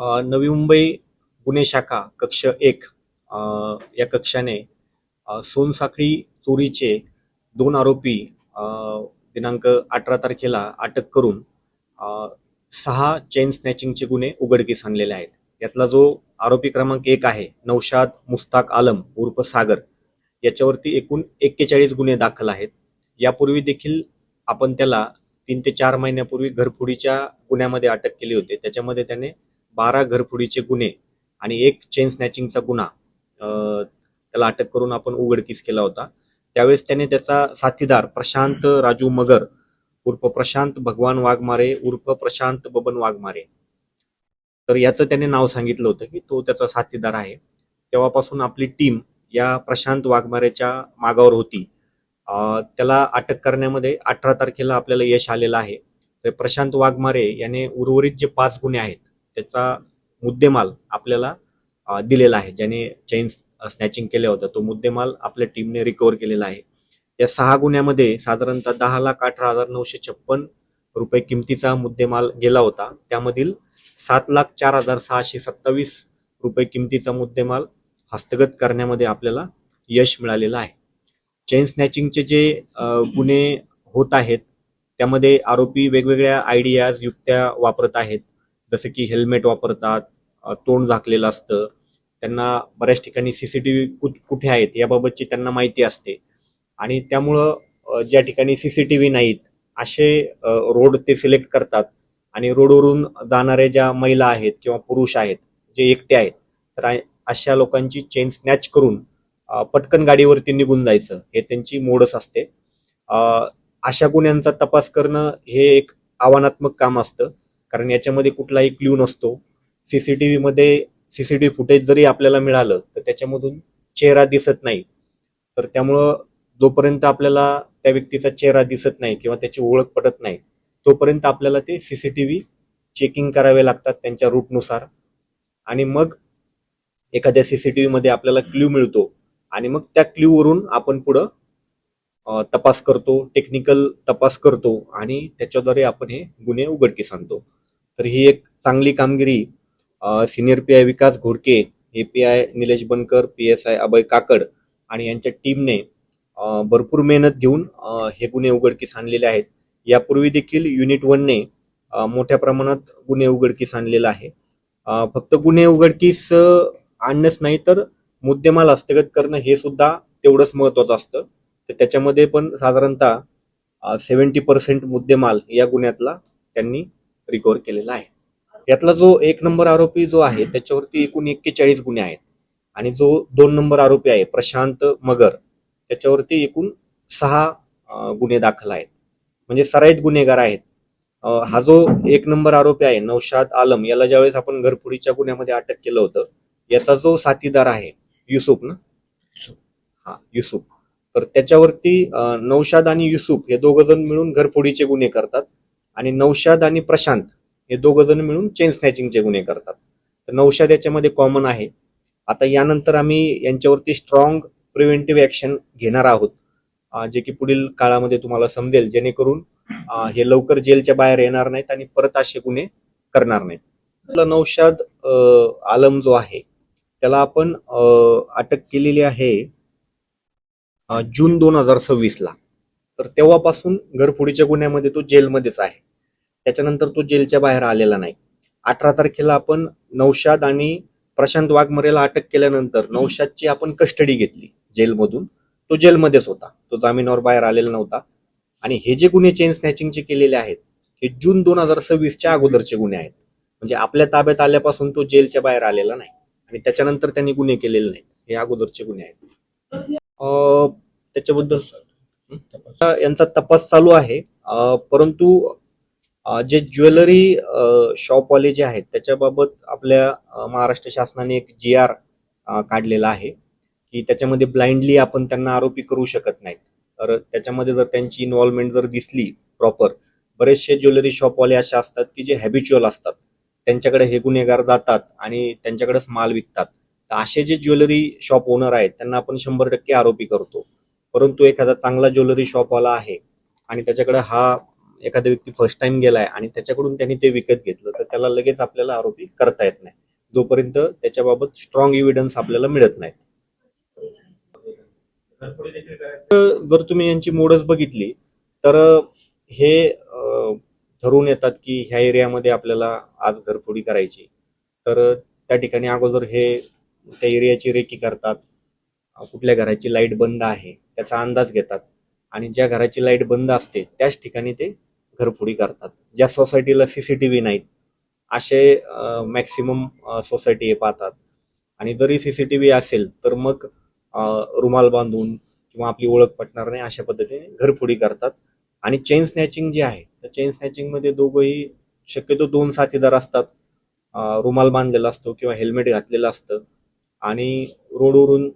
नवी मुंबई गुन्हे शाखा कक्ष 1 या कक्षाने सोनसाखळी चोरीचे 2 आरोपी अ, दिनांक 18 तारखेला अटक करून 6 चेन स्नॅचिंगचे गुन्हे उघडकीस आणलेले आहेत. यातला जो आरोपी क्रमांक 1 आहे, नौशाद मुस्ताक आलम उर्फ सागर, याच्यावरती एकूण 41 गुन्हे दाखल आहेत. यापूर्वी देखील आपण त्याला 3 ते 4 महिन्यापूर्वी घरफोडीच्या गुन्ह्यामध्ये अटक केली होती. त्याच्यामध्ये त्याने 12 घरफोडीचे गुन्हे आणि 1 चेन स्नॅचिंगचा गुन्हा त्याला अटक करून आपण उघडकीस केला होता. त्यावेळेस त्याने त्याचा साथीदार प्रशांत राजू मगर उर्फ प्रशांत भगवान वाघमारे उर्फ प्रशांत बबन वाघमारे, तर याचं त्याने नाव सांगितलं होतं की तो त्याचा साथीदार आहे. तेव्हापासून आपली टीम या प्रशांत वाघमारेच्या मागावर होती. त्याला अटक करण्यामध्ये 18 तारखेला आपल्याला यश आलेलं आहे. तर प्रशांत वाघमारे याने उर्वरित जे 5 गुन्हे आहेत त्याचा मुद्देमाल आपल्याला दिलेला आहे. ज्याने चेन स्नॅचिंग केल्या होत्या तो मुद्देमाल आपल्या टीमने रिकव्हर केलेला आहे. या 6 गुन्ह्यामध्ये साधारणतः 10,18,956 रुपये किमतीचा मुद्देमाल गेला होता. त्यामधील 7,04,627 रुपये किमतीचा मुद्देमाल हस्तगत करण्यामध्ये आपल्याला यश मिळालेलं आहे. चेन स्नॅचिंगचे जे गुन्हे होत आहेत त्यामध्ये आरोपी वेगवेगळ्या आयडियाज युक्त्या वापरत आहेत. जसं की हेल्मेट वापरतात, तोंड झाकलेलं असतं, त्यांना बऱ्याच ठिकाणी सीसीटीव्ही कुठे आहेत याबाबतची त्यांना माहिती असते आणि त्यामुळं ज्या ठिकाणी सीसीटीव्ही नाहीत असे रोड ते सिलेक्ट करतात आणि रोडवरून जाणारे ज्या महिला आहेत किंवा पुरुष आहेत जे एकटे आहेत तर अशा लोकांची चेन स्नॅच करून पटकन गाडीवरती निघून जायचं हे त्यांची मोडच असते. अशा गुन्ह्यांचा तपास करणं हे एक आव्हानात्मक काम असतं, कारण याच्यामध्ये कुठलाही क्ल्यू नसतो. सीसीटीव्ही फुटेज जरी आपल्याला मिळालं तर त्याच्यामधून चेहरा दिसत नाही. तर त्यामुळं जोपर्यंत आपल्याला त्या व्यक्तीचा चेहरा दिसत नाही किंवा त्याची ओळख पटत नाही तोपर्यंत आपल्याला ते सीसीटीव्ही चेकिंग करावे लागतात त्यांच्या रूटनुसार. आणि मग एखाद्या सीसीटीव्ही मध्ये आपल्याला क्ल्यू मिळतो आणि मग त्या क्ल्यूवरून आपण पुढं तपास करतो, टेक्निकल तपास करतो आणि त्याच्याद्वारे आपण हे गुन्हे उघडकीस आणतो. तर ही एक चांगली कामगिरी senior P I Vikas Ghodke, API Nilesh Bankar, PSI अभय काकड आणि यांच्या टीमने भरपूर मेहनत घेऊन हे गुन्हे उघडकीस आणलेले आहेत. यापूर्वी देखील युनिट 1 ने मोठ्या प्रमाणात गुन्हे उघडकीस आणलेला आहे. फक्त गुन्हे उघडकीस आणणंच नाही तर मुद्देमाल हस्तगत करणं हे सुद्धा तेवढंच महत्वाचं असतं. तर त्याच्यामध्ये पण साधारणतः 70% मुद्देमाल या गुन्ह्यातला त्यांनी रिकव्हर केलेला आहे. यातला जो 1 नंबर आरोपी जो आहे त्याच्यावरती एकूण 41 गुन्हे आहेत आणि जो 2 नंबर आरोपी आहे प्रशांत मगर त्याच्यावरती एकूण 6 गुन्हे दाखल आहेत, म्हणजे सराईत गुन्हेगार आहेत. हा जो 1 नंबर आरोपी आहे नौशाद आलम याला ज्यावेळेस आपण घरफोडीच्या गुन्ह्यामध्ये अटक केलं होतं याचा जो साथीदार आहे युसुफ युसुफ, तर त्याच्यावरती नौशाद आणि युसुफ हे दोघ जण मिळून घरफोडीचे गुन्हे करतात आणि नौशाद आणि प्रशांत हे दोघ जण मिळून चेन स्नॅचिंगचे गुन्हे करतात. तर नौशाद याच्यामध्ये कॉमन आहे. आता यानंतर आम्ही यांच्यावरती स्ट्रॉंग प्रिव्हेंटिव्ह ऍक्शन घेणार आहोत, जे की पुढील काळामध्ये तुम्हाला समजेल, जेणेकरून हे लवकर जेलच्या बाहेर येणार नाहीत आणि परत असे गुन्हे करणार नाहीत. नौशाद आलम जो आहे त्याला आपण अटक केलेली आहे जून 2026 ला. तर तेव्हापासून घरफोडीच्या गुन्ह्यामध्ये तो जेलमध्येच आहे. त्याच्यानंतर तो जेलच्या बाहेर आलेला नाही. 18 तारखेला आपण नौशाद आणि प्रशांत वाघमरेला अटक केल्यानंतर नौशादची आपण कस्टडी घेतली जेलमधून. तो जेलमध्येच होता, तो जामिनावर बाहेर आलेला नव्हता. आणि हे जे गुन्हे चेन स्नॅचिंगचे केलेले आहेत हे जून 2026च्या अगोदरचे गुन्हे आहेत, म्हणजे आपल्या ताब्यात आल्यापासून तो जेलच्या बाहेर आलेला नाही आणि त्याच्यानंतर त्यांनी गुन्हे केलेले नाहीत, हे अगोदरचे गुन्हे आहेत. त्याच्याबद्दल यांचा तपास चालू आहे. परंतु जे ज्वेलरी शॉपवाले जे आहेत त्याच्याबाबत आपल्या महाराष्ट्र शासनाने एक GR काढलेला आहे की त्याच्यामध्ये ब्लाइंडली आपण त्यांना आरोपी करू शकत नाहीत. तर त्याच्यामध्ये जर त्यांची इन्व्हॉल्वमेंट जर दिसली प्रॉपर, बरेचसे ज्वेलरी शॉपवाले असे असतात की जे हॅबिच्युअल असतात, त्यांच्याकडे हे गुन्हेगार जातात आणि त्यांच्याकडेच माल विकतात. तर असे जे ज्वेलरी शॉप ओनर आहेत त्यांना आपण 100% आरोपी करतो. परंतु एखादा चांगला ज्वेलरी शॉपवाला आहे आणि त्याच्याकडे हा एखादा व्यक्ती फर्स्ट टाइम गेलाय आणि त्याच्याकडून त्यांनी ते विकत घेतलं तर त्याला लगेच आपल्याला आरोपी करता येत नाही, जोपर्यंत त्याच्याबाबत स्ट्रॉंग एव्हिडन्स आपल्याला मिळत नाही. जर तुम्ही यांची मोडच बघितली तर हे ठरवून येतात की ह्या एरियामध्ये आपल्याला आज घरफोडी करायची, तर त्या ठिकाणी अगोदर हे त्या एरियाची रेकी करतात, कुठल्या घराची लाईट बंद आहे त्याचा अंदाज घेतात आणि ज्या घराची लाईट बंद असते त्याच ठिकाणी ते घरफोडी करतात. ज्या सोसायटीला सीसीटीव्ही नाहीत असे मॅक्सिमम सोसायटी हे पाहतात, आणि जरी सीसीटीव्ही असेल तर मग रुमाल बांधून किंवा आपली ओळख पटणार नाही अशा पद्धतीने घरफोडी करतात. आणि चेन स्नॅचिंग जे आहे तर चेन स्नॅचिंग मध्ये दोघंही शक्यतो 2 साथीदार असतात, रुमाल बांधलेला असतो किंवा हेल्मेट घातलेलं असतं आणि रोडवरून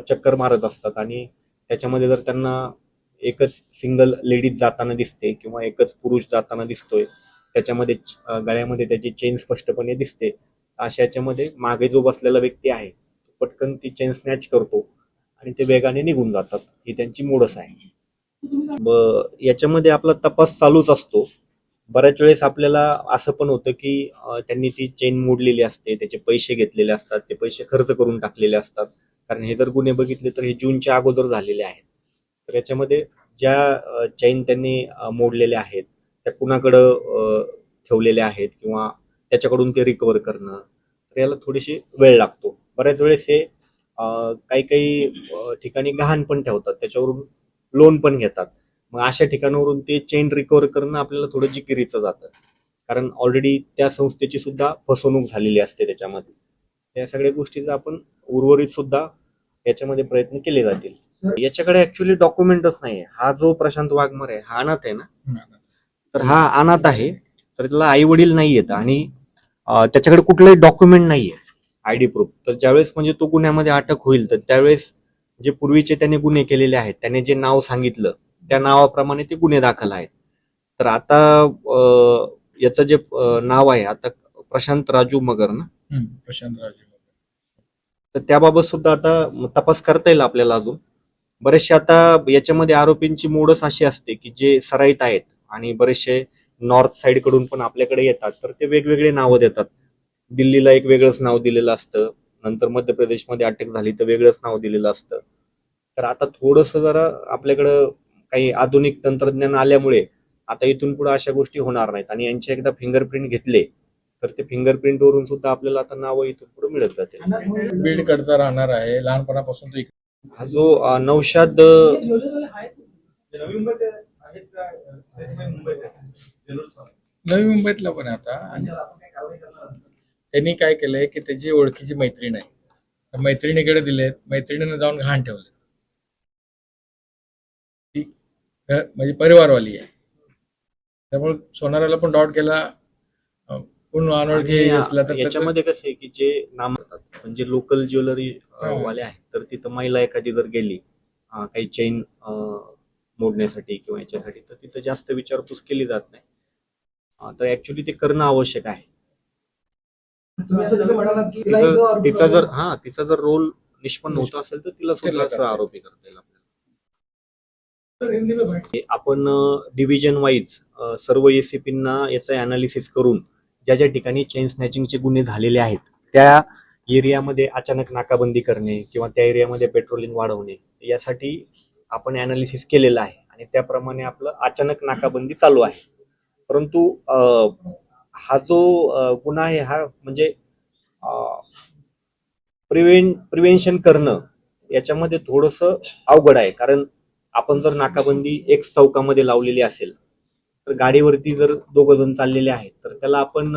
चक्कर मारत असतात, आणि त्याच्यामध्ये जर त्यांना एकच सिंगल लेडीज जाताना दिसते किंवा एकच पुरुष जाताना दिसतोय, त्याच्यामध्ये गळ्यामध्ये त्याची चेन स्पष्टपणे दिसते, अशा याच्यामध्ये मागे जो बसलेला व्यक्ती आहे पटकन ती चेन स्नॅच करतो आणि ते वेगाने निघून जातात. ही त्यांची मोडस आहे. याच्यामध्ये आपला तपास चालूच असतो. बऱ्याच वेळेस आपल्याला असं पण होतं की त्यांनी ती चेन मोडलेली असते, त्याचे पैसे घेतलेले असतात, ते पैसे खर्च करून टाकलेले असतात, कारण हे जर गुन्हे बघितले तर हे जूनच्या अगोदर झालेले आहेत. तर याच्यामध्ये ज्या चेन त्यांनी मोडलेल्या आहेत त्या कुणाकडं ठेवलेल्या आहेत किंवा त्याच्याकडून ते रिकवर करणं, तर याला थोडीशी वेळ लागतो. बऱ्याच वेळेस हे काही काही ठिकाणी गहाण पण ठेवतात, त्याच्यावरून लोन पण घेतात. मग अशा ठिकाणावरून ते चेन रिकवर करणं आपल्याला थोडं जिकिरीचं जातं, कारण ऑलरेडी त्या संस्थेची सुद्धा फसवणूक झालेली असते त्याच्यामध्ये. त्या सगळ्या गोष्टीचा आपण उर्वरित सुद्धा याच्यामध्ये प्रयत्न केले जातील. याच्याकडे ऍक्च्युली डॉक्युमेंटच नाहीये. हा जो प्रशांत वाघमारे आहे हा अनाथ आहे ना, तर हा अनाथ आहे, तर त्याला आई वडील नाहीयेत आणि त्याच्याकडे कुठलंही डॉक्युमेंट नाहीये, आयडी प्रूफ. तर ज्यावेळेस म्हणजे तो गुन्ह्यामध्ये अटक होईल तर त्यावेळेस जे पूर्वीचे त्याने गुन्हे केलेले आहेत, त्याने जे नाव सांगितलं त्या नावाप्रमाणे ते गुन्हे दाखल आहेत. तर आता याचं जे नाव आहे आता प्रशांत राजू मगर ना, प्रशांत राजू, तर त्याबाबत सुद्धा आता तपास करता येईल आपल्याला अजून. बरेचसे आता याच्यामध्ये आरोपींची मोडच अशी असते की जे सराईत आहेत आणि बरेचसे नॉर्थ साइड कडून पण आपल्याकडे येतात, तर ते वेगवेगळे नावं देतात. दिल्लीला एक वेगळंच नाव दिलेलं असतं, नंतर मध्य प्रदेशमध्ये अटक झाली तर वेगळंच नाव दिलेलं असतं. तर आता थोडस जरा आपल्याकडं काही आधुनिक तंत्रज्ञान आल्यामुळे आता इथून पुढे अशा गोष्टी होणार नाहीत, आणि यांचे एकदा फिंगरप्रिंट घेतले तर ते फिंगरप्रिंट वरून सुद्धा आपल्याला आता नावं इथून पुढे मिळत जातील. बीड कडचा राहणार आहे, लहानपणापासून तो हा जो नौशाद नवी मुंबईतला पण आहे आता. आणि त्यांनी काय केलंय की त्याची ओळखीची मैत्रीण आहे, त्या मैत्रिणीकडे दिलेत, मैत्रिणीनं जाऊन घाण ठेवले, ती म्हणजे परिवारवाली आहे. त्यामुळे सोनाराला पण डॉट केला, कोण अनोळखी असला तर याच्यामध्ये कसं आहे की जे नाम म्हणजे लोकल ज्वेलरी वाले आहेत, तर तिथं महिला एखादी जर गेली काही चेन मोडण्यासाठी किंवा याच्यासाठी, तर तिथं जास्त विचारपूस केली जात नाही. तर ऍक्च्युली ते करणं आवश्यक आहे. तिचा जर रोल निष्पन्न होत असेल तर तिला सुद्धा असं आरोपी करता येईल आपल्याला. आपण डिव्हिजन वाईज सर्व एसीपींना याचं अनालिसिस करून ज्या ज्या ठिकाणी चेन स्नॅचिंगचे गुन्हे झालेले आहेत त्या एरियामध्ये अचानक नाकाबंदी करणे किंवा त्या एरियामध्ये पेट्रोलिंग वाढवणे, यासाठी आपण अनालिसिस केलेलं आहे आणि त्याप्रमाणे आपलं अचानक नाकाबंदी चालू आहे. परंतु हा जो गुन्हा आहे हा म्हणजे प्रिव्हेन्शन करणं याच्यामध्ये थोडस अवघड आहे, कारण आपण जर नाकाबंदी एक चौकामध्ये लावलेली असेल तर गाडीवरती जर 2 जण चाललेले आहेत तर त्याला आपण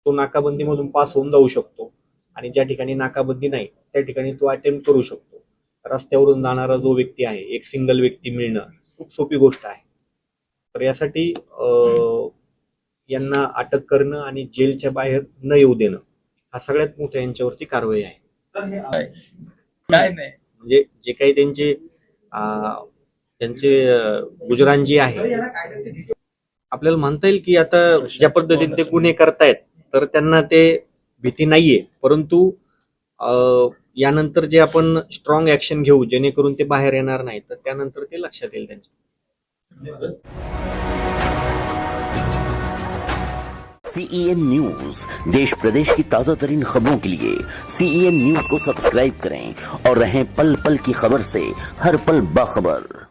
तो नाकाबंदीमधून पास होऊन जाऊ शकतो, आणि ज्या ठिकाणी नाकाबंदी नाही त्या ठिकाणी तो अटेम्प्ट करू शकतो. रस्त्यावरून जाणारा जो व्यक्ती आहे, एक सिंगल व्यक्ती मिळणं खूप सोपी गोष्ट आहे. तर यासाठी यांना अटक करणं आणि जेलच्या बाहेर न येऊ देणं हा सगळ्यात मोठा यांच्यावरती कारवाई आहे. काय नाही म्हणजे जे काही त्यांचे गुजराण जी आहे, आपल्याला म्हणता येईल की आता ज्या पद्धतीने ते गुन्हे करतायत तर त्यांना ते भीती नाहीये, परंतु यानंतर जे आपण स्ट्रॉंग ऍक्शन घेऊ जेणेकरून ते बाहेर येणार नाही, तर त्यानंतर ते लक्षात येईल त्यांच्या. CEN न्यूज देश प्रदेश की ताजा तरीन खबरों के लिए CEN न्यूज को सब्सक्राइब करें और रहें पल पल की खबर से हर पल बाखबर।